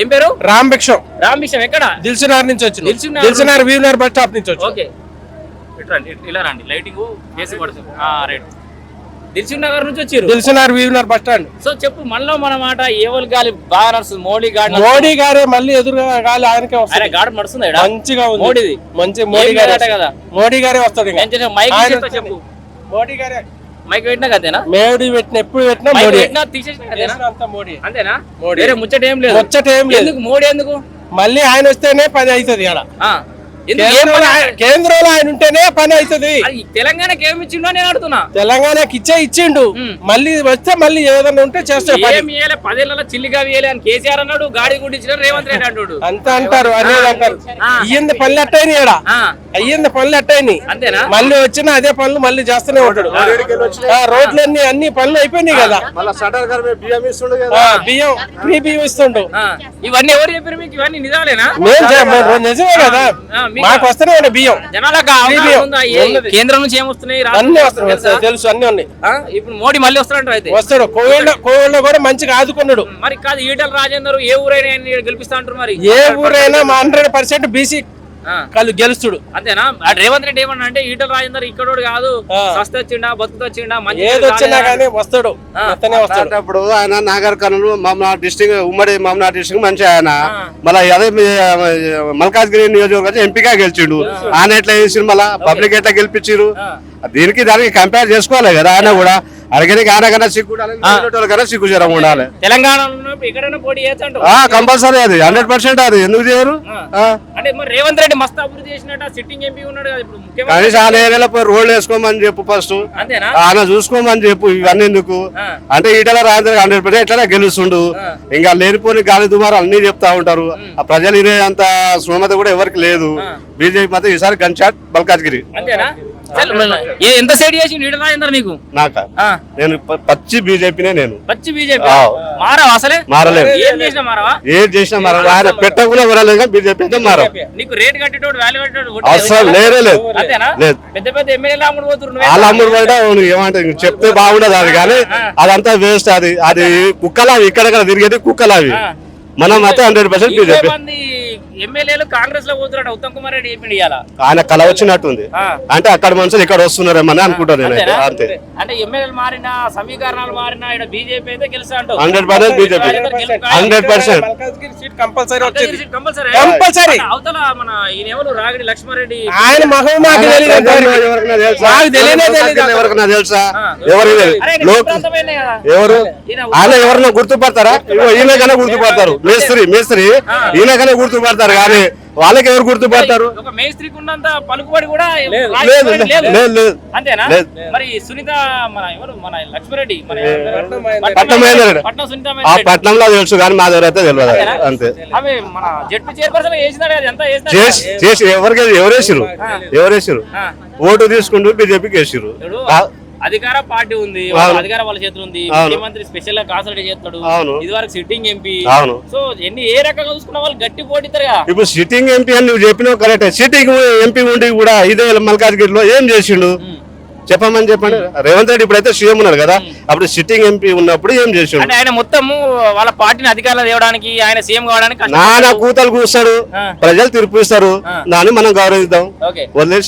ఏం పేరు? రాంభిక్షం. రాంభిక్షం ఎక్కడ? దిల్సునార్ నుంచి వచ్చి దిల్సునార్ వీవనర్ బస్ స్టాప్ నుంచి వచ్చి. ఓకే ఇలా రండి, లైటింగ్ చేసి పడుతుంది. రైట్, దిల్సుఖ్ నగర్ నుంచి వచ్చారు. Dilsukhnagar వీవనర్ bus stand. సో చెప్పు మనలో మన మాట ఏవల్ గాలి బాగా నడుస్తుంది. మోడీ గారే మళ్ళీ ఎదురుగా గాలి ఆయనకే వస్తుంది. ఆయన గాడి నడుస్తుంది మంచిగా ఉంది. మోడీది మంచి మోడీ గారే కదా. మోడీ గారే వస్తాడు. మైక్ చెప్పు. మోడీ గారే మైక్ పెట్టినా కదేనా? మోడీ పెట్టిన ఎప్పుడు పెట్టినా మోడీ తీసేసిన మోడీ అంతేనా? మోడీ. వేరే ముచ్చట ఏం లేదు. ముచ్చట ఏం లేదు. ఎందుకు మోడీ ఎందుకు? మళ్ళీ ఆయన వస్తేనే పని అవుతుంది. అలా కేంద్రంలో ఆయన ఉంటేనే పని అవుతుంది. తెలంగాణకి ఏమి ఇచ్చిండో నేను అడుగుతున్నా. తెలంగాణకి ఇచ్చిండు. మళ్ళీ వస్తే మళ్ళీ ఏదైనా ఉంటే చేస్తాడు. 10 చిల్లిగా వేయలే అని కేసీఆర్ అన్నాడు. గాడి గుడించిన రేవంత్ రెడ్డి అంటాడు. అంతా అంటారు, అనేది అంటారు. అయ్యింది పనులు అట్టయినాయి. అయ్యింది పనులు అట్టయినాయి. అంతేనా? మళ్ళీ వచ్చినా అదే పనులు మళ్ళీ చేస్తూనే ఉంటాడు. రోడ్లన్నీ అన్ని పనులు అయిపోయినాయి కదా. బియ్యం ఫ్రీ బియ్యం ఇస్తుండు. ఇవన్నీ ఎవరు చెప్పారు మీకు? ఇవన్నీ నిజాలేనా? నిజమే కదా, మాకు వస్తేనే బియ్యం. కేంద్రం నుంచి ఏమొస్తున్నాయి? అన్ని వస్తున్నాయి, తెలుసు, అన్ని ఉన్నాయి. ఇప్పుడు మోడీ మళ్ళీ వస్తాడు. అయితే వస్తాడు. కోవిడ్ కూడా మంచిగా ఆదుకున్నాడు. మరి కాదు, ఈటల రాజేందర్ ఏ ఊరైనా గెలిపిస్తా అంటారు. మరి ఏ ఊరైనా 100% బీసీ కళ్ళు గెలుస్తుడు. అంతేనా? రేవంత్ రెడ్డి ఏమన్నా అంటే ఈటల రాజేందర్ ఇక్కడోడు కాదు, సస్త వచ్చిండా బతుకు వచ్చిండా ఏది వచ్చినా కానీ వస్తాడు. ఇప్పుడు ఆయన నాగర్ కర్నూలు మమనాథ్ డిస్ట్రిక్ట్, ఉమ్మడి మమనాథ్ డిస్ట్రిక్ట్ మంచి ఆయన. మళ్ళీ అదే మల్కాజ్గిరి నియోజకవర్గం ఎంపీగా గెలిచిండు. ఆయన ఎట్లా చేసిండు, మళ్ళీ పబ్లిక్ ఎట్లా గెలిపించారు? దీనికి దానికి కంపేర్ చేసుకోవాలి కదా. ఆయన కూడా అడిగనికి ఆయనకన్నా సిగ్గు జ్వరం ఉండాలి. తెలంగాణలో ఎక్కడైనా పోటీ చేయొచ్చు. కంపల్సరీ అది 100% అది ఎందుకు చేయరు? అంటే మరి రేవంత్ రెడ్డి మస్తు అభివృద్ధి చేసినట్టు సిట్టింగ్ ఎంపీ ఉన్నాడు కదా ఇప్పుడు. కనీసం ఆ ఏరియాలో పోయి రోడ్లు వేసుకోమని చెప్పు ఫస్ట్. అంతేనా? ఆయన చూసుకోమని చెప్పు. ఇవన్నీ ఎందుకు అంటే ఈటల రాజేందర్ 100% ఎట్లా గెలుస్తుండు. ఇంకా లేనిపోని గాలి దుమారు అన్ని చెప్తా ఉంటారు. ఆ ప్రజలు ఇనే అంత శ్రోమత కూడా ఎవరికి లేదు. బీజేపీ మాత్రం ఈసారి గన్ షాట్ మల్కాజ్గిరి. అంతేనా? ఎంత సైడ్ చేసి ఈటల రాజేందర్ నీకు? నాకా? నేను పచ్చి బీజేపీనే. నేను పచ్చి బీజేపీ. మారవా? అసలే మారలేదు. ఏం చేసినా మారవా? ఏం చేసినా మారవా? ఆయన పెట్టకుండా వరలేదు. బీజేపీ అయితే మారవు. నీకు రేట్ కట్టేటోడు వాల్యూ కట్టేటోడు అసలు లేదు. అంతేనా? పెద్ద పెద్ద ఎమ్మెల్యేలు అమ్ముడు పోతున్నారు. వాళ్ళు అమ్ముడు పోయడం ఏమంటే చెప్తే బాగుండదు అది. కానీ అదంతా వేస్ట్. అది కుక్కలావి, ఇక్కడ తిరిగేది కుక్కలావి. మనం అయితే 100% బీజేపీ. ఎమ్మెల్యేలు కాంగ్రెస్ లో పోతున్నాడు. ఉత్తమ్ కుమార్ రెడ్డి చెప్పిండు ఇయాల. ఆయన కళ వచ్చినట్టుంది. అంటే అక్కడ మనుషులు ఇక్కడ వస్తున్నారేమని అనుకుంటాను నేను. అంతే. అంటే ఎమ్మెల్యేలు మారినా, సమీకరణాలు మారినా ఇక్కడ బీజేపీ అయితే గెలుస్తా అంటారు. 100% బీజేపీ. 100% కంపల్సరీ. అవతల మన ఈయన ఎవరు రాగిడి లక్ష్మారెడ్డి, ఆయన ఎవరికైనా తెలుసా? ఎవరు ఆయన ఎవరన్నా గుర్తుపడతారా? ఈయనకైనా గుర్తుపడతారు. మేస్త్రి ఈయనకైనా గుర్తుపడతారు. కానీ వాళ్ళకి ఎవరు గుర్తుపడతారు? ఒక మేస్త్రికి ఉన్నంత పలుకుబడి కూడా లేదు. అంతేనా? మరి సునీత మన ఎవరు మన లక్ష్మారెడ్డి ఆ పట్నంలో తెలుసు కానీ మా దగ్గర అయితే తెలియదు. అంతే. అవి మన జడ్పీ చైర్పర్సన్ చేసినాడు కదా. ఎంత చేసి ఎవరేసారు? ఓటు తీసుకుంటూ బీజేపీకి వేసారు. అధికార పార్టీ ఉంది, అధికార వాళ్ళ చేతులు ఉంది. ముఖ్యమంత్రి స్పెషల్ గా కాన్సల్టేట్ చేస్తాడు. ఇది వరకు సిట్టింగ్ ఎంపీ. సో ఏ రకంగా చూసుకున్న వాళ్ళు గట్టి పోటీతారు కదా. ఇప్పుడు సిట్టింగ్ ఎంపీ అని నువ్వు చెప్పినావు కరెక్ట్. సిట్టింగ్ ఎంపీ ఉండి కూడా ఇదే మల్కాజ్గిరిలో ఏం చేసిండు చెప్పమని చెప్పండి. రేవంత్ రెడ్డి ఇప్పుడైతే సీఎం ఉన్నారు కదా, అప్పుడు సిట్టింగ్ ఎంపీ ఉన్నప్పుడు ఏం చేసిండు? అంటే ఆయన మొత్తము వాళ్ళ పార్టీని అధికారంలో తేవడానికి, ఆయన సీఎం కావడానికి నానా కూతలు కూస్తాడు. ప్రజలు తీర్పు ఇస్తారు. దాన్ని మనం గౌరవిద్దాం. వదిలేసి